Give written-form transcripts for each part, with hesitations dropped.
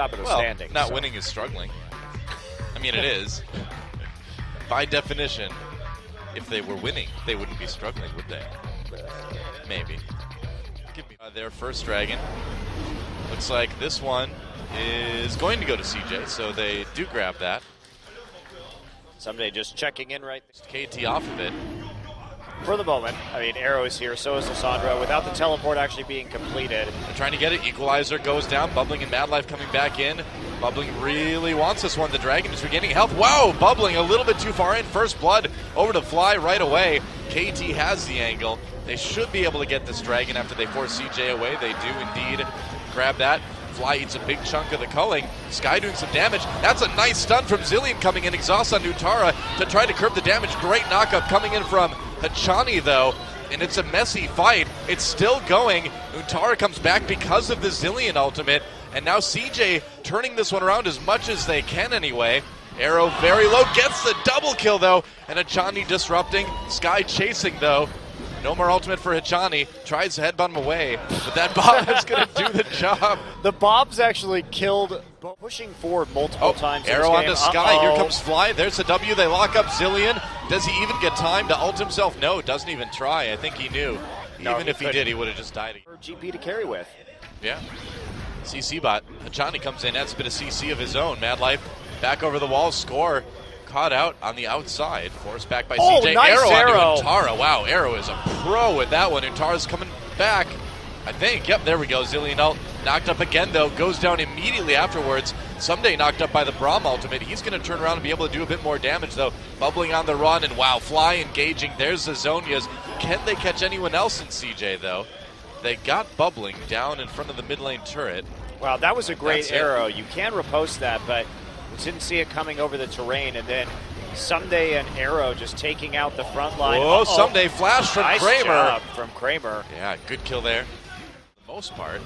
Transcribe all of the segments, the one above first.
top of the standing. Not winning is struggling. I mean, it is. By definition, if they were winning, they wouldn't be struggling, would they? Maybe. Give me their first dragon. Looks like this one is going to go to CJ, so they do grab that. Someday just checking in right there. KT off of it. For the moment, I mean, Arrow is here, so is Lissandra, without the teleport actually being completed. They're trying to get it. Equalizer goes down. Bubbling and Mad Life coming back in. Bubbling really wants this one. The Dragon is regaining health. Wow, Bubbling a little bit too far in. First blood over to Fly right away. KT has the angle. They should be able to get this Dragon after they force CJ away. They do indeed grab that. Fly eats a big chunk of the culling. Sky doing some damage. That's a nice stun from Zillion coming in. Exhaust on Utara to try to curb the damage. Great knockup coming in from Hachani though, and it's a messy fight. It's still going. Utara comes back because of the Zillion ultimate, and now CJ turning this one around as much as they can anyway. Arrow very low, gets the double kill though, and Hachani disrupting. Sky chasing though. No more ultimate for Hachani. Tries to headbutt him away, but that bomb is going to do the job. The bombs actually killed, pushing forward multiple times. Arrow onto Sky. Here comes Fly. There's a W. They lock up Zillion. Does he even get time to ult himself? No, doesn't even try. I think he knew. Even if he did, he would have just died. For GP to carry with. Yeah. CC bot. Hachani comes in. Adds a bit of CC of his own. Mad Life back over the wall. Score. Caught out on the outside, forced back by CJ. Nice Arrow onto Utara. Wow, Arrow is a pro with that one. Utara's coming back, I think. Yep, there we go. Zillion ult knocked up again, though. Goes down immediately afterwards. Someday knocked up by the Braum ultimate. He's going to turn around and be able to do a bit more damage, though. Bubbling on the run, and wow, Fly engaging. There's the Zonias. Can they catch anyone else in CJ, though? They got Bubbling down in front of the mid lane turret. Wow, that was a great arrow. You can repost that, but didn't see it coming over the terrain, and then Someday and Arrow just taking out the front line. Oh, Someday flash from nice Kramer. Job from Kramer. Yeah, good kill there for the most part.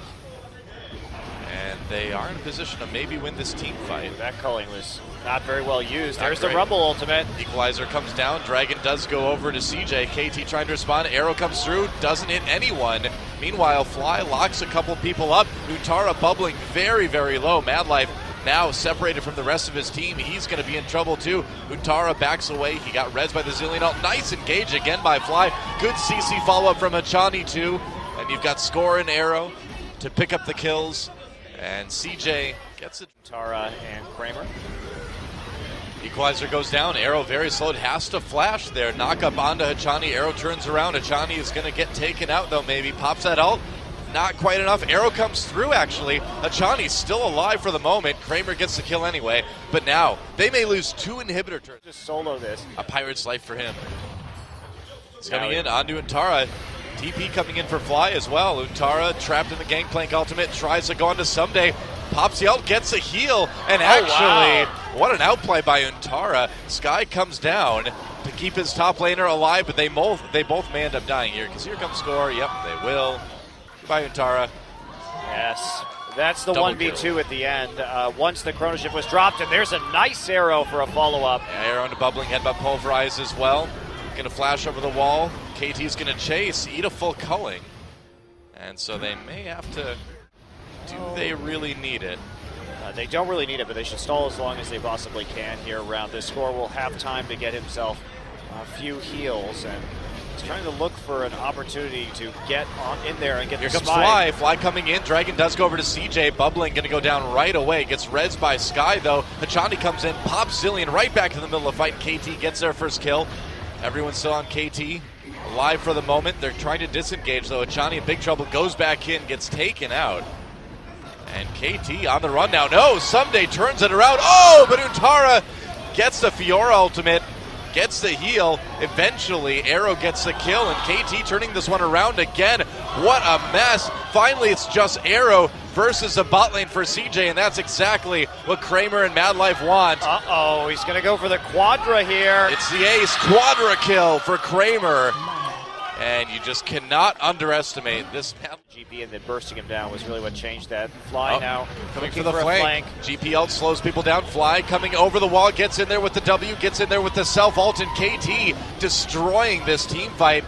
And they are in a position to maybe win this team fight. That culling was not very well used. Not There's great. the Rumble ultimate. Equalizer comes down. Dragon does go over to CJ. KT trying to respond. Arrow comes through. Doesn't hit anyone. Meanwhile, Fly locks a couple people up. Utara Bubbling very, very low. Mad Life now separated from the rest of his team. He's going to be in trouble too. Utara backs away. He got res by the Zillion ult. Nice engage again by Fly. Good CC follow-up from Hachani too. And you've got Score and Arrow to pick up the kills. And CJ gets it. Utara and Kramer. Equalizer goes down. Arrow very slow. Has to flash there. Knock up onto Hachani. Arrow turns around. Hachani is going to get taken out though maybe. Pops that ult. Not quite enough. Arrow comes through actually. Hachani's still alive for the moment. Kramer gets the kill anyway. But now they may lose 2 inhibitor turns. Just solo this. A pirate's life for him. He's coming in onto Utara. TP coming in for Fly as well. Utara trapped in the Gangplank ultimate. Tries to go on to Someday. Pops the ult, gets a heal. And actually, what an outplay by Utara. Sky comes down to keep his top laner alive. But they both may end up dying here. Because here comes Score. Yep, they will. By Utara. Yes, that's the Double 1v2 kill. at the end. Once the chrono shift was dropped, and there's a nice arrow for a follow-up. Yeah, arrow into Bubbling, headbutt pulverize as well. Gonna flash over the wall. KT's gonna chase, eat a full culling. And so they may have to, do they really need it? They don't really need it, but they should stall as long as they possibly can here around this. Score will have time to get himself a few heals, and he's trying to look for an opportunity to get on in there and get Here the comes smite. Fly coming in. Dragon does go over to CJ. Bubbling gonna go down right away. Gets res by Sky though. Hachani comes in, pops Zillion right back to the middle of the fight. KT gets their first kill. Everyone's still on KT. Alive for the moment. They're trying to disengage though. Hachani in big trouble. Goes back in, gets taken out. And KT on the run now. No, Someday turns it around. Oh, but Utara gets the Fiora ultimate. Gets the heal. Eventually, Arrow gets the kill, and KT turning this one around again. What a mess. Finally, it's just Arrow versus the bot lane for CJ, and that's exactly what Kramer and Mad Life want. Uh-oh, he's going to go for the quadra here. It's the ace quadra kill for Kramer. And you just cannot underestimate this. GP and then bursting him down was really what changed that. Fly now coming for looking the a flank. GP ult slows people down. Fly coming over the wall, gets in there with the W, gets in there with the self ult, and KT destroying this team fight.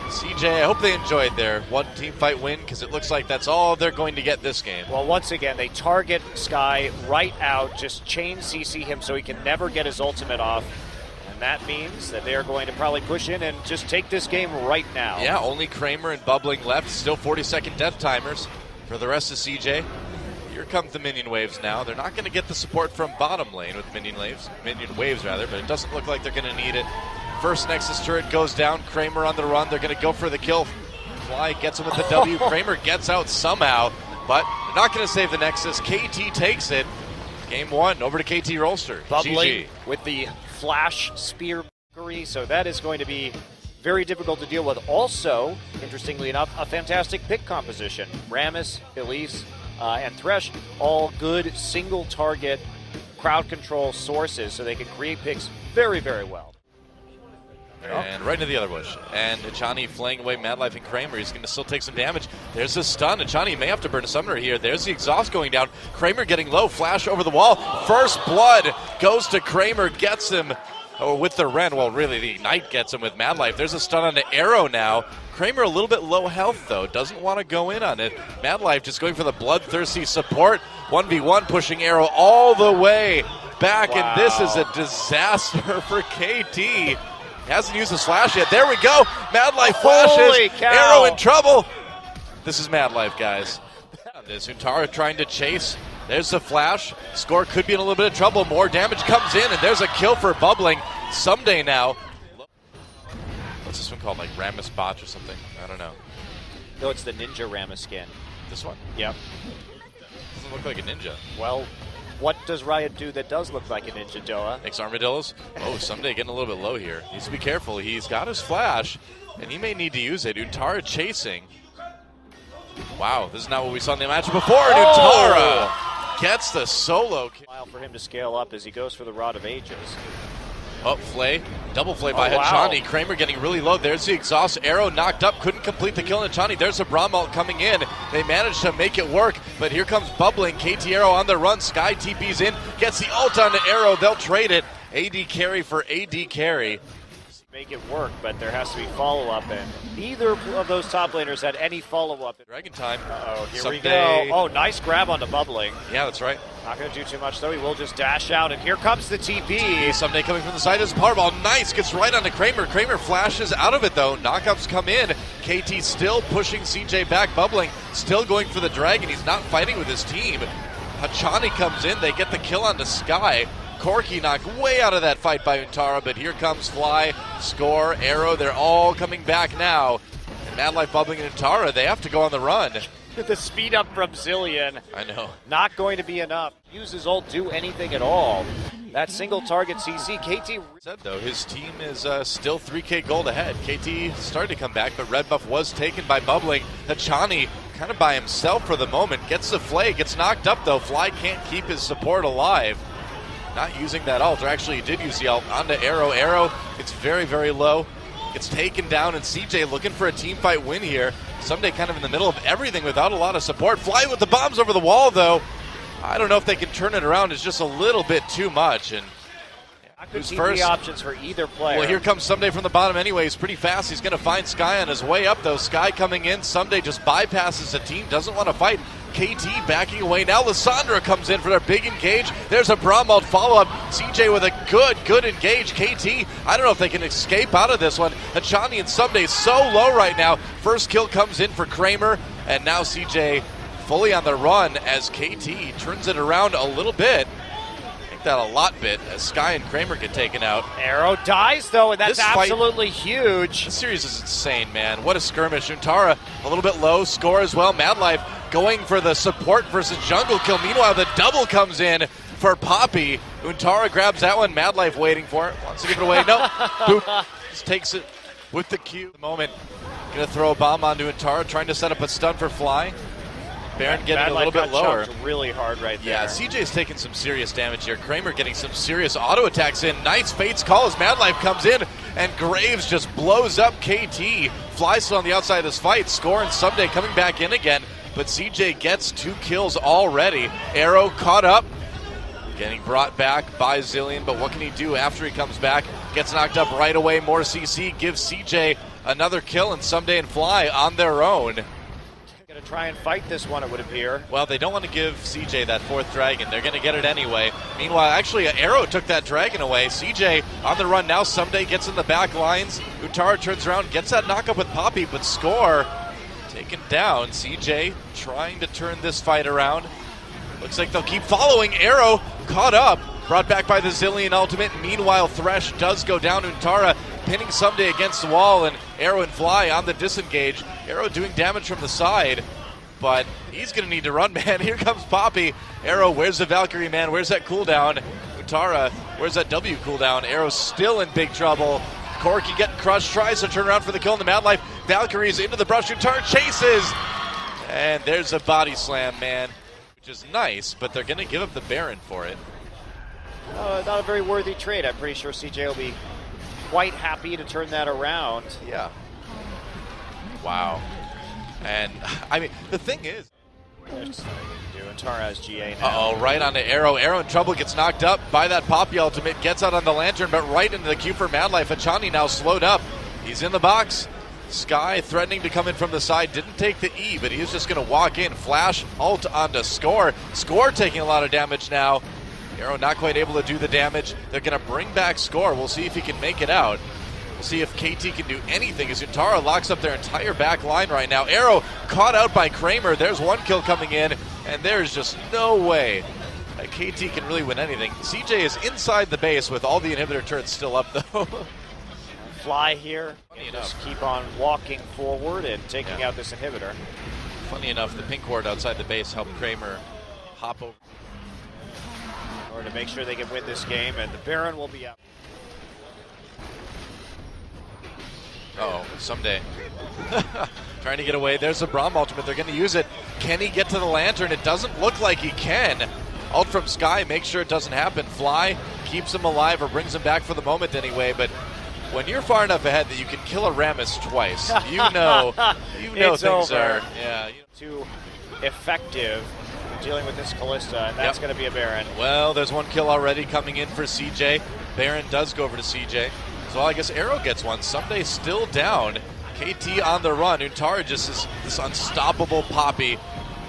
CJ, I hope they enjoyed their one team fight win, because it looks like that's all they're going to get this game. Well, once again, they target Sky right out, just chain CC him so he can never get his ultimate off. And that means that they are going to probably push in and just take this game right now. Yeah, only Kramer and Bubbling left. Still 40-second death timers for the rest of CJ. Here come the minion waves now. They're not going to get the support from bottom lane with minion waves, but it doesn't look like they're going to need it. First Nexus turret goes down. Kramer on the run. They're going to go for the kill. Fly gets him with the W. Kramer gets out somehow, but they're not going to save the Nexus. KT takes it. Game 1 over to KT Rolster. Bubbling GG. with the flash spear, so that is going to be very difficult to deal with. Also, interestingly enough, a fantastic pick composition. Rammus, Elise, and Thresh, all good single target crowd control sources, so they can create picks very, very well. And right into the other bush. And Achani flaying away Madlife and Kramer. He's going to still take some damage. There's a stun. Achani may have to burn a summoner here. There's the exhaust going down. Kramer getting low. Flash over the wall. First blood goes to Kramer. Gets him with the Ren. Well, really, the Ignite gets him with Madlife. There's a stun on the Arrow now. Kramer a little bit low health, though. Doesn't want to go in on it. Madlife just going for the bloodthirsty support. 1v1 pushing Arrow all the way back. Wow. And this is a disaster for KT. Hasn't used the slash yet. There we go. Madlife flashes. Arrow in trouble. This is Madlife, guys. There's Huntara trying to chase. There's the flash. Score could be in a little bit of trouble. More damage comes in, and there's a kill for Bubbling. Someday now. What's this one called? Like Rammus Botch or something? I don't know. No, it's the Ninja Rammus skin. This one? Yep. Doesn't look like a ninja. Well, what does Riot do that does look like a ninja, Doa? Makes armadillos. Oh, Someday getting a little bit low here. Needs to be careful. He's got his flash, and he may need to use it. Huntara chasing. Wow, this is not what we saw in the match before. Huntara gets the solo kill. For him to scale up as he goes for the Rod of Ages. Oh, Flay. Double Flay by wow. Hachani. Kramer getting really low. There's the exhaust. Arrow knocked up. Couldn't complete the kill on Hachani. There's a Braum ult coming in. They managed to make it work, but here comes Bubbling. KT Arrow on the run. Sky TP's in. Gets the ult on the Arrow. They'll trade it. AD carry for AD carry. Make it work, but there has to be follow-up, and neither of those top laners had any follow-up. Dragon time. Uh-oh, here Someday. we go. Oh, nice grab onto Bubbling. Yeah, that's right. Not going to do too much, though. He will just dash out, and here comes the TP. Someday coming from the side is Powerball. Nice, gets right onto Kramer. Kramer flashes out of it, though. Knockups come in. KT still pushing CJ back. Bubbling still going for the Dragon. He's not fighting with his team. Hachani comes in. They get the kill onto Sky. Corki knocked way out of that fight by Huntara, but here comes Fly, Score, Arrow. They're all coming back now. And Madlife, Bubbling, and Huntara, they have to go on the run. The speed up from Zillion. I know. Not going to be enough. Use his ult, do anything at all. That single target CC, KT said though, his team is still 3K gold ahead. KT started to come back, but red buff was taken by Bubbling. Hachani kind of by himself for the moment. Gets the Flay, gets knocked up though. Fly can't keep his support alive. Not using that ult, or actually he did use the ult onto Arrow. Arrow, it's very, very low. Gets taken down, and CJ looking for a team fight win here. Someday kind of in the middle of everything without a lot of support. Fly with the bombs over the wall, though. I don't know if they can turn it around. It's just a little bit too much. And who's first? Options for either player. Well, here comes Someday from the bottom anyways. Pretty fast. He's going to find Sky on his way up, though. Sky coming in. Someday just bypasses the team. Doesn't want to fight. KT backing away. Now Lissandra comes in for their big engage. There's a Braum ult follow-up. CJ with a good engage. KT, I don't know if they can escape out of this one. Hachani and Someday so low right now. First kill comes in for Kramer. And now CJ fully on the run as KT turns it around a little bit. That a lot bit as Sky and Kramer get taken out. Arrow dies though, and that's absolutely huge. This series is insane, man. What a skirmish. Huntara a little bit low, Score as well. Madlife going for the support versus jungle kill. Meanwhile, the double comes in for Poppy. Huntara grabs that one. Madlife waiting for it. Wants to give it away. No. Boop. Just takes it with the Q. The moment. Gonna throw a bomb onto Huntara, trying to set up a stun for Fly. Baron getting a little bit lower. Really hard right there. Yeah, CJ's taking some serious damage here. Kramer getting some serious auto attacks in. Nice Fate's call as Madlife comes in, and Graves just blows up KT. Fly still on the outside of this fight. Score and Someday coming back in again, but CJ gets 2 kills already. Arrow caught up, getting brought back by Zillion, but what can he do after he comes back? Gets knocked up right away. More CC gives CJ another kill, and Someday and Fly on their own. Going to try and fight this one, it would appear. Well, they don't want to give CJ that 4th dragon. They're going to get it anyway. Meanwhile, actually, Arrow took that dragon away. CJ on the run now. Someday gets in the back lines. Utara turns around, gets that knockup with Poppy, but Score taken down. CJ trying to turn this fight around. Looks like they'll keep following. Arrow caught up, brought back by the Zillion ultimate. Meanwhile, Thresh does go down. Utara pinning Someday against the wall, and Arrow and Fly on the disengage. Arrow doing damage from the side, but he's going to need to run, man. Here comes Poppy. Arrow, where's the Valkyrie, man? Where's that cooldown? Utara, where's that W cooldown? Arrow's still in big trouble. Corki getting crushed, tries to turn around for the kill in the Mad Life. Valkyrie's into the brush. Utara chases, and there's a body slam, man, which is nice, but they're going to give up the Baron for it. Not a very worthy trade. I'm pretty sure CJ will be quite happy to turn that around. Yeah. Wow. And, I mean, the thing is... There's nothing you can do. Utara has GA now. Uh-oh, right onto Arrow. Arrow in trouble, gets knocked up by that Poppy ultimate, gets out on the Lantern, but right into the queue for Mad Life. Achani now slowed up. He's in the box. Sky threatening to come in from the side. Didn't take the E, but he was just going to walk in. Flash, ult onto Score. Score taking a lot of damage now. Arrow not quite able to do the damage. They're going to bring back Score. We'll see if he can make it out. We'll see if KT can do anything as Utara locks up their entire back line right now. Arrow caught out by Kramer. There's one kill coming in, and there's just no way that KT can really win anything. CJ is inside the base with all the inhibitor turrets still up, though. Fly here. Just keep on walking forward and taking out this inhibitor. Funny enough, the pink ward outside the base helped Kramer hop over. In order to make sure they can win this game, and the Baron will be out. Oh, Someday. Trying to get away. There's the Braum ultimate. They're going to use it. Can he get to the Lantern? It doesn't look like he can. Ult from Sky, make sure it doesn't happen. Fly keeps him alive, or brings him back for the moment anyway, but when you're far enough ahead that you can kill a Rammus twice, you know it's things over. are Too effective dealing with this Callista, and that's going to be a Baron. Well, there's one kill already coming in for CJ. Baron does go over to CJ. So I guess Arrow gets one. Someday still down. KT on the run. Utara just is this unstoppable Poppy.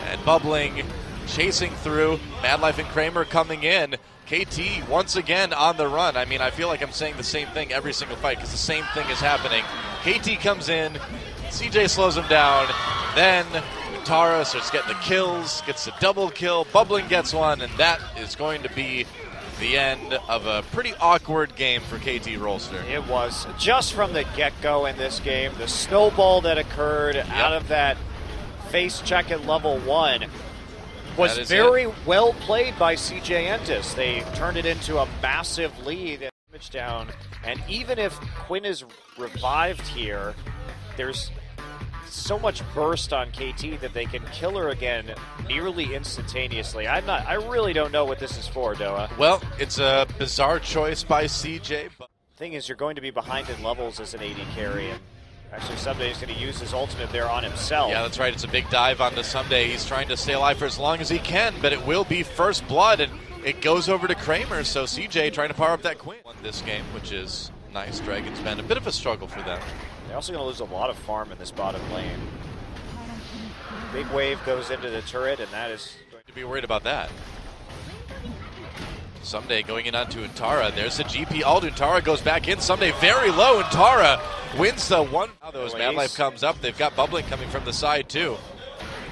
And Bubbling chasing through. Mad Life and Kramer coming in. KT once again on the run. I mean, I feel like I'm saying the same thing every single fight because the same thing is happening. KT comes in. CJ slows him down. Then Utara starts getting the kills, gets the double kill. Bubbling gets one, and that is going to be the end of a pretty awkward game for KT Rolster. It was just from the get-go in this game. The snowball that occurred out of that face check at level 1 was very well played by CJ Entus. They turned it into a massive lead and damage down. And even if Quinn is revived here, there's so much burst on KT that they can kill her again nearly instantaneously. I really don't know what this is for, Doa. Well, it's a bizarre choice by CJ. But thing is, you're going to be behind in levels as an AD carry, and actually Someday is going to use his ultimate there on himself. Yeah, that's right. It's a big dive onto Someday. He's trying to stay alive for as long as he can, but it will be first blood, and it goes over to Kramer. So CJ trying to power up that Quinn. Won this game, which is nice. Dragon's been a bit of a struggle for them. They're also going to lose a lot of farm in this bottom lane. Big wave goes into the turret, and that is going to be worried about that. Someday going in onto Utara. There's the GP ult. Utara goes back in. Someday very low. Utara wins the one. Now those Mad Life comes up. They've got Bubbling coming from the side too.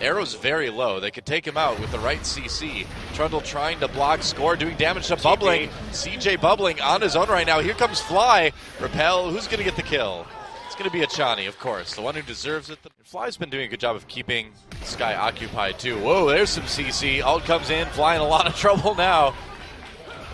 Arrow's very low. They could take him out with the right CC. Trundle trying to block Score, doing damage to Bubbling. CJ Bubbling on his own right now. Here comes Fly. Repel. Who's going to get the kill? It's going to be Achani, of course, the one who deserves it. Fly's been doing a good job of keeping Sky occupied, too. Whoa, there's some CC. Ult comes in, Fly in a lot of trouble now.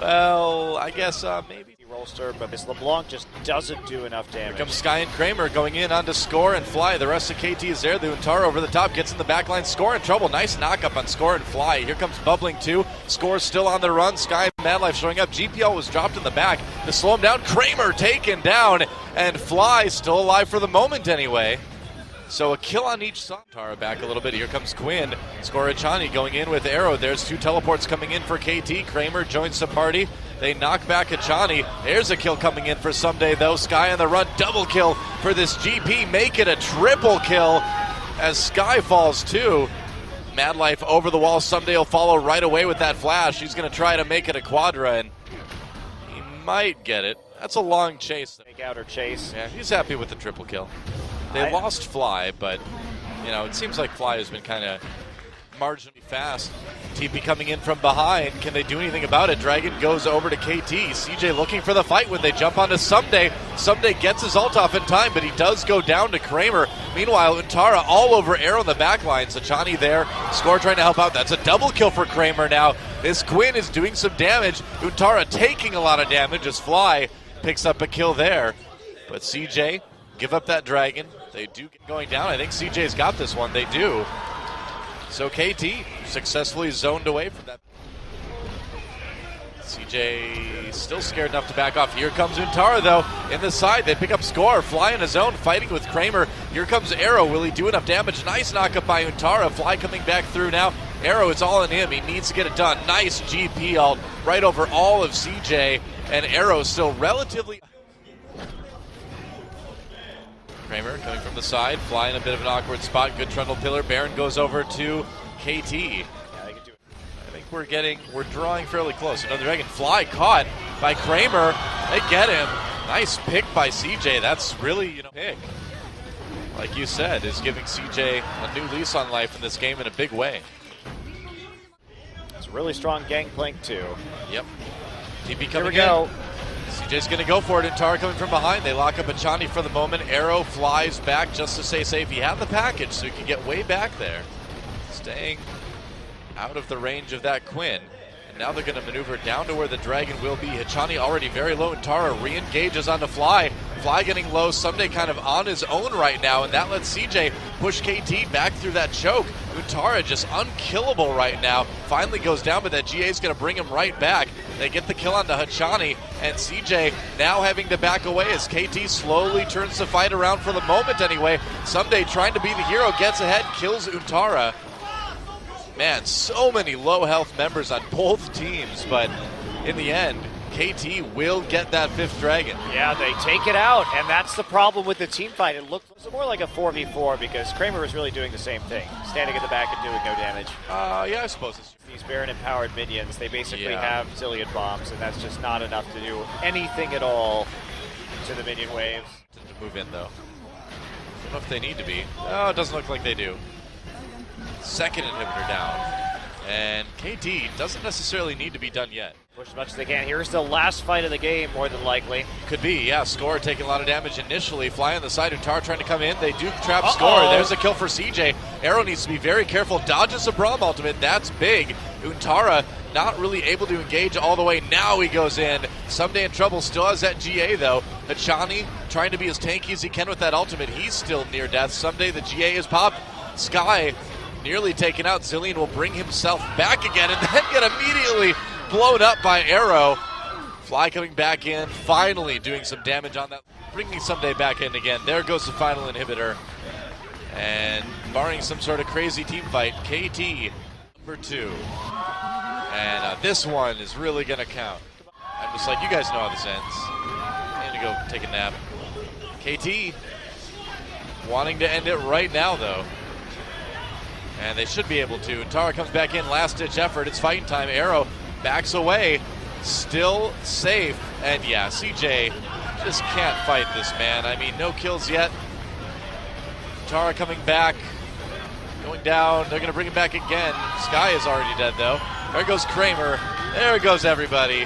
Well, I guess maybe. Rolster, but this LeBlanc just doesn't do enough damage. Here comes Sky and Kramer going in onto Score and Fly. The rest of KT is there. The Utara over the top gets in the backline. Score in trouble. Nice knockup on Score and Fly. Here comes Bubbling too. Score still on the run. Sky and Mad Life showing up. GPL was dropped in the back to slow him down. Kramer taken down, and Fly still alive for the moment anyway. So a kill on each side. Tara back a little bit. Here comes Quinn. Score Achani going in with Arrow. There's two teleports coming in for KT. Kramer joins the party. They knock back Hachani. There's a kill coming in for Someday, though. Sky on the run, double kill for this GP. Make it a triple kill as Sky falls too. Mad Life over the wall. Someday will follow right away with that flash. He's going to try to make it a quadra, and he might get it. That's a long chase. Take out or chase. Yeah, he's happy with the triple kill. They lost Fly, but you know, it seems like Fly has been kind of marginally fast. TP coming in from behind. Can they do anything about it? Dragon goes over to KT. CJ looking for the fight when they jump onto Someday. Someday gets his ult off in time, but he does go down to Kramer. Meanwhile, Untara all over Arrow in the back line. Sachani there. Score trying to help out. That's a double kill for Kramer now. This Quinn is doing some damage. Untara taking a lot of damage as Fly picks up a kill there. But CJ, give up that Dragon. They do get going down. I think CJ's got this one. They do. So KT successfully zoned away from that. CJ still scared enough to back off. Here comes Untara, though, in the side. They pick up Score. Fly in his own, fighting with Kramer. Here comes Arrow. Will he do enough damage? Nice knockup by Untara. Fly coming back through now. Arrow, it's all in him. He needs to get it done. Nice GP ult right over all of CJ. And Arrow still relatively... Kramer coming from the side, Fly in a bit of an awkward spot. Good trundle pillar. Baron goes over to KT. Yeah, they can do it. I think we're drawing fairly close. Another Dragon. Fly caught by Kramer. They get him. Nice pick by CJ. That's really, pick. Like you said, is giving CJ a new lease on life in this game in a big way. It's a really strong gangplank too. Yep. TP coming in. Here we go. CJ's going to go for it. Untara coming from behind. They lock up Hachani for the moment. Arrow flies back just to stay safe. He had the package, so he can get way back there. Staying out of the range of that Quinn. And now they're going to maneuver down to where the Dragon will be. Hachani already very low. Untara re-engages onto Fly. Fly getting low. Someday kind of on his own right now, and that lets CJ push KT back through that choke. Untara just unkillable right now. Finally goes down, but that GA is going to bring him right back. They get the kill onto Hachani, and CJ now having to back away as KT slowly turns the fight around for the moment anyway. Someday trying to be the hero, gets ahead, kills Untara. Man, so many low health members on both teams, but in the end, KT will get that 5th Dragon. Yeah, they take it out, and that's the problem with the team fight. It looked more like a 4v4 because Kramer was really doing the same thing, standing at the back and doing no damage. Yeah, I suppose it's these Baron-empowered minions, they basically have zillion bombs, and that's just not enough to do anything at all to the minion waves. To move in, though. I don't know if they need to be. Oh, it doesn't look like they do. Second inhibitor down. And KT doesn't necessarily need to be done yet. Push as much as they can. Here's the last fight of the game, more than likely. Could be, yeah. Score taking a lot of damage initially. Fly on the side. Untara trying to come in. They do trap Score. There's a kill for CJ. Arrow needs to be very careful. Dodges a Braum ultimate. That's big. Untara not really able to engage all the way. Now he goes in. Someday in trouble. Still has that GA, though. Hachani trying to be as tanky as he can with that ultimate. He's still near death. Someday the GA is popped. Sky nearly taken out. Zillion will bring himself back again and then get immediately blown up by Arrow. Fly coming back in, finally doing some damage on that, bringing Someday back in again. There goes the final inhibitor. And barring some sort of crazy team fight, KT number 2. And this one is really going to count. I'm just like, you guys know how this ends. I need to go take a nap. KT wanting to end it right now, though. And they should be able to. Untara comes back in, last-ditch effort. It's fighting time. Arrow backs away, still safe. And yeah, CJ just can't fight this, man. I mean, no kills yet. Untara coming back, going down. They're going to bring him back again. Sky is already dead, though. There goes Kramer. There goes everybody.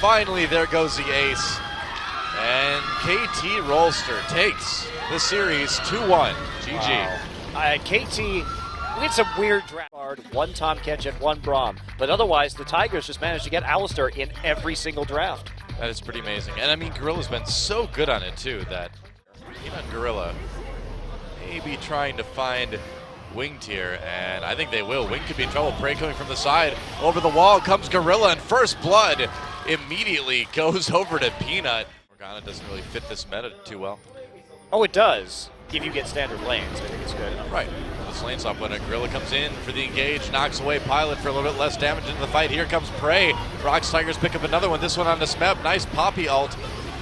Finally, there goes the ace. And KT Rolster takes the series 2-1. GG. Wow. KT... We had some weird draft card, 1 Tom Kench and 1 Braum, but otherwise the Tigers just managed to get Alistair in every single draft. That is pretty amazing. And I mean, Gorilla's been so good on it too that even Gorilla maybe trying to find Wing tier, and I think they will. Wing could be in trouble. Prey coming from the side. Over the wall comes Gorilla, and First Blood immediately goes over to Peanut. Morgana doesn't really fit this meta too well. Oh, it does, if you get standard lanes. I think it's good. Right. this lane swap winner. Gorilla comes in for the engage, knocks away Pilot for a little bit less damage into the fight. Here comes Prey. ROX Tigers pick up another one. This one on the Smeb. Nice Poppy ult.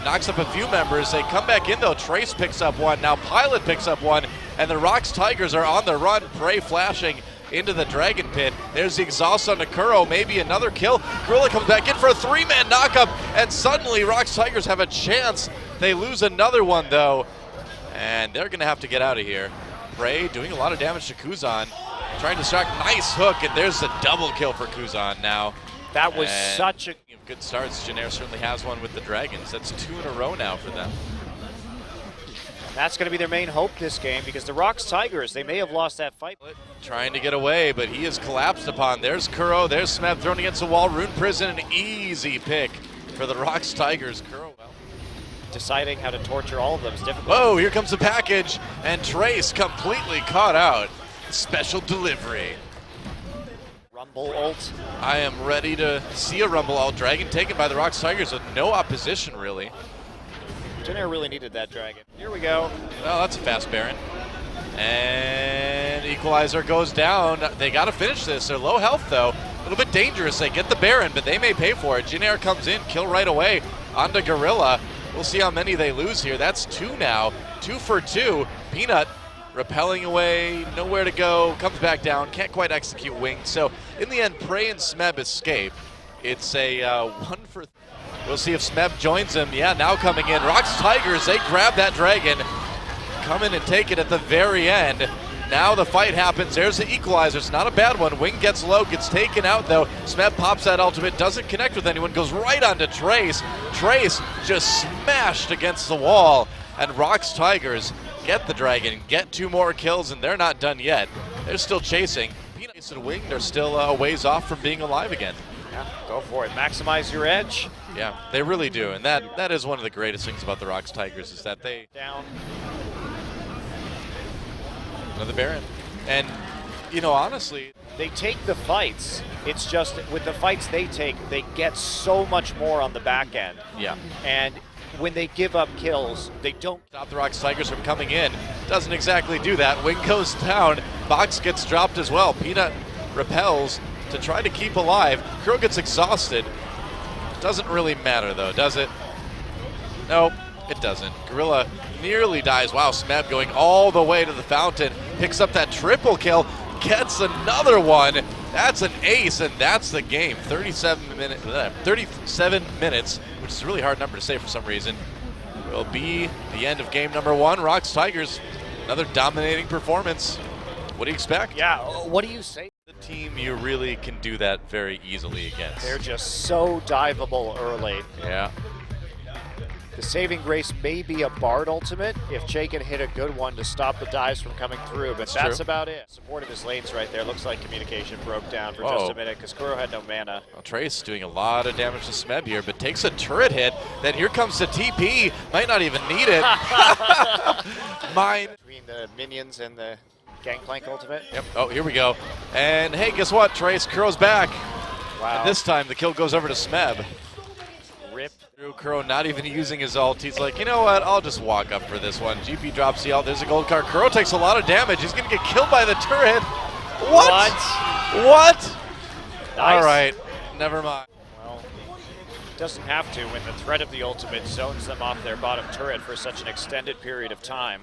Knocks up a few members. They come back in though. Trace picks up one. Now Pilot picks up one. And the ROX Tigers are on the run. Prey flashing into the Dragon Pit. There's the exhaust on Nakuro. Maybe another kill. Gorilla comes back in for a 3-man knockup. And suddenly ROX Tigers have a chance. They lose another one though. And they're going to have to get out of here. Prey doing a lot of damage to Kuzan. Trying to distract. Nice hook. And there's a double kill for Kuzan now. That was such a good starts. Janair certainly has one with the Dragons. That's 2 in a row now for them. That's going to be their main hope this game because the ROX Tigers, they may have lost that fight. Trying to get away, but he is collapsed upon. There's Kuro, there's Smeb thrown against the wall. Rune Prison, an easy pick for the ROX Tigers. Kuro, well, deciding how to torture all of them is difficult. Whoa, here comes the package, and Trace completely caught out. Special delivery. Rumble ult. I am ready to see a Rumble ult. Dragon taken by the ROX Tigers with no opposition, really. Janair really needed that dragon. Here we go. Well, that's a fast Baron. And Equalizer goes down. They got to finish this. They're low health, though. A little bit dangerous. They get the Baron, but they may pay for it. Janair comes in, kill right away onto Gorilla. We'll see how many they lose here. That's 2 now. 2 for 2. Peanut repelling away, nowhere to go, comes back down, can't quite execute Wing. So in the end, Prey and Smeb escape. It's a 1 for 3. We'll see if Smeb joins him. Yeah, now coming in. ROX Tigers, they grab that dragon. Come in and take it at the very end. Now the fight happens. There's the Equalizer. It's not a bad one. Wing gets low, gets taken out though. Smeb pops that ultimate, doesn't connect with anyone, goes right onto Trace. Trace just smashed against the wall. And ROX Tigers get the dragon, get 2 more kills, and they're not done yet. They're still chasing. Peanut and Wing, they're still a ways off from being alive again. Yeah, go for it. Maximize your edge. Yeah, they really do, and that is one of the greatest things about the ROX Tigers is that they down. Another Baron, and you know honestly, they take the fights. It's just with the fights they take, they get so much more on the back end. Yeah, and when they give up kills, they don't stop the ROX Tigers from coming in. Doesn't exactly do that. Wing goes down. Box gets dropped as well. Peanut repels to try to keep alive. Kuro gets exhausted. Doesn't really matter though, does it? Nope, it doesn't. Gorilla nearly dies. Wow, Smeb going all the way to the fountain. Picks up that triple kill. Gets another one. That's an ace, and that's the game. 37 minutes, which is a really hard number to say for some reason, will be the end of game number 1. ROX Tigers, another dominating performance. What do you expect? Yeah, what do you say? The team you really can do that very easily against. They're just so diveable early. Yeah. The saving grace may be a Bard ultimate if Jay can hit a good one to stop the dives from coming through, but that's about it. Support of his lanes right there. Looks like communication broke down for just a minute because Kuro had no mana. Well, Trace doing a lot of damage to Smeb here, but takes a turret hit. Then here comes the TP. Might not even need it. Mine. Between the minions and the Gangplank ultimate. Yep. Oh, here we go. And hey, guess what, Trace? Kuro's back. Wow. And this time the kill goes over to Smeb. Rip. Kuro not even using his ult. He's like, you know what? I'll just walk up for this one. GP drops the ult. There's a gold card. Kuro takes a lot of damage. He's going to get killed by the turret. What? What? Nice. All right. Never mind. Well, doesn't have to when the threat of the ultimate zones them off their bottom turret for such an extended period of time.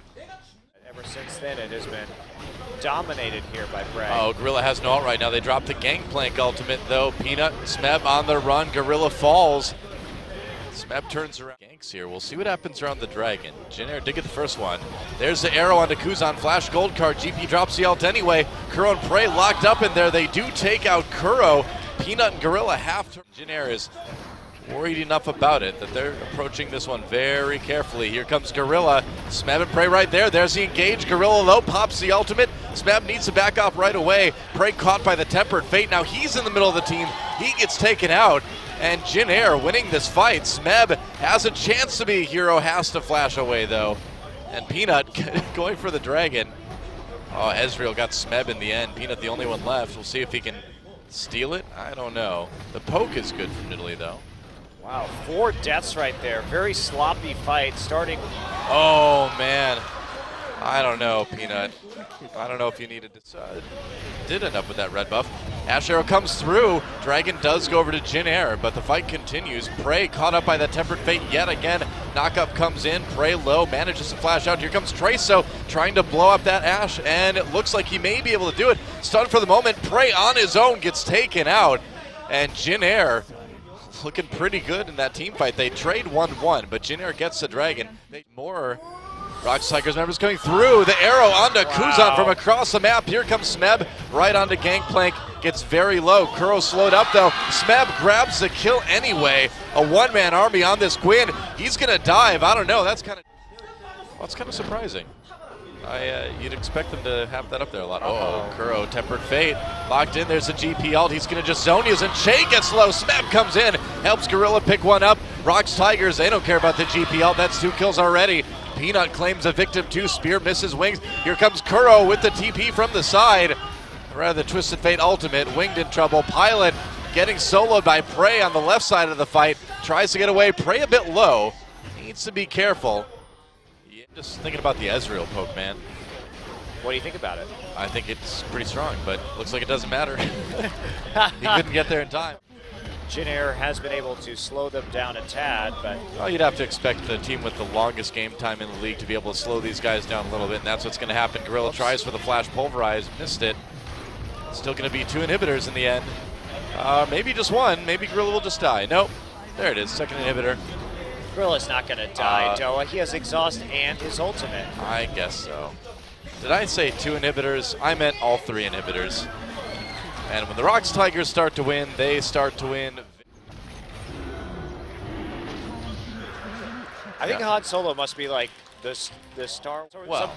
Ever since then, it has been dominated here by Bragg. Oh, Gorilla has no ult right now. They dropped the Gangplank ultimate, though. Peanut, Smeb on the run. Gorilla falls. Smeb turns around. Ganks here. We'll see what happens around the dragon. Janair did get the first one. There's the arrow onto Kuzan. Flash gold card. GP drops the ult anyway. Kuro and Prey locked up in there. They do take out Kuro. Peanut and Gorilla half turn. Janair is worried enough about it that they're approaching this one very carefully. Here comes Gorilla. Smeb and Prey right there. There's the engage. Gorilla low pops the ultimate. Smeb needs to back off right away. Prey caught by the Tempered Fate. Now he's in the middle of the team. He gets taken out. And Janair winning this fight. Smeb has a chance to be a hero, has to flash away though. And Peanut going for the dragon. Oh, Ezreal got Smeb in the end. Peanut the only one left. We'll see if he can steal it. I don't know. The poke is good from Italy though. Wow, 4 deaths right there. Very sloppy fight starting. Oh man. I don't know, Peanut. I don't know if you needed to. Did end up with that red buff. Ash Arrow comes through. Dragon does go over to Jin Air, but the fight continues. Prey caught up by the Tempered Fate yet again. Knockup comes in. Prey low, manages to flash out. Here comes Traso trying to blow up that Ash, and it looks like he may be able to do it. Stunned for the moment. Prey on his own gets taken out, and Jin Air looking pretty good in that team fight. They trade 1-1, but Jin Air gets the Dragon. More ROX Tigers members coming through. The arrow onto Kuzan from across the map. Here comes Smeb right onto Gangplank. Gets very low. Kuro slowed up though. Smeb grabs the kill anyway. A one-man army on this Gwyn. He's gonna dive. I don't know. That's kind of surprising. You'd expect them to have that up there a lot. Oh, Kuro, Tempered Fate, locked in. There's a GP ult. He's going to just zone use, and Che gets low. Smeb comes in, helps Gorilla pick one up. ROX Tigers, they don't care about the GP ult. That's 2 kills already. Peanut claims a victim too. Spear misses Wings. Here comes Kuro with the TP from the side. Rather the Twisted Fate ultimate. Winged in trouble. Pilot getting soloed by Prey on the left side of the fight. Tries to get away. Prey a bit low. Needs to be careful. Just thinking about the Ezreal poke, man. What do you think about it? I think it's pretty strong, but looks like it doesn't matter. He couldn't get there in time. Jin Air has been able to slow them down a tad, but... Well, you'd have to expect the team with the longest game time in the league to be able to slow these guys down a little bit, and that's what's going to happen. Gorilla tries for the Flash Pulverize, missed it. Still going to be 2 inhibitors in the end. Maybe just 1. Maybe Gorilla will just die. Nope. There it is, 2nd inhibitor. Gorilla's not going to die, Doa. He has exhaust and his ultimate. I guess so. Did I say 2 inhibitors? I meant all 3 inhibitors. And when the ROX Tigers start to win, they start to win. I think Han Solo must be like the star. Well,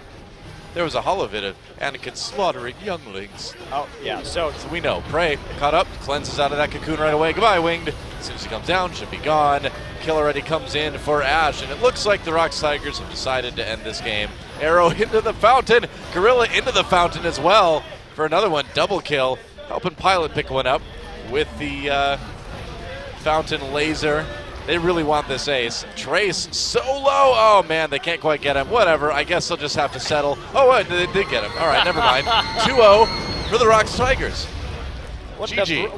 there was a hollow vid of Anakin slaughtering younglings. Oh, yeah. So we know. Prey caught up, cleanses out of that cocoon right away. Goodbye, Winged. As soon as he comes down, should be gone. Kill already comes in for Ash, and it looks like the ROX Tigers have decided to end this game. Arrow into the fountain. Gorilla into the fountain as well for another one. Double kill. Helping Pilot pick one up with the fountain laser. They really want this ace. Trace so low. Oh, man, they can't quite get him. Whatever. I guess they'll just have to settle. Oh, wait, they did get him. All right, never mind. 2-0 for the ROX Tigers. GG.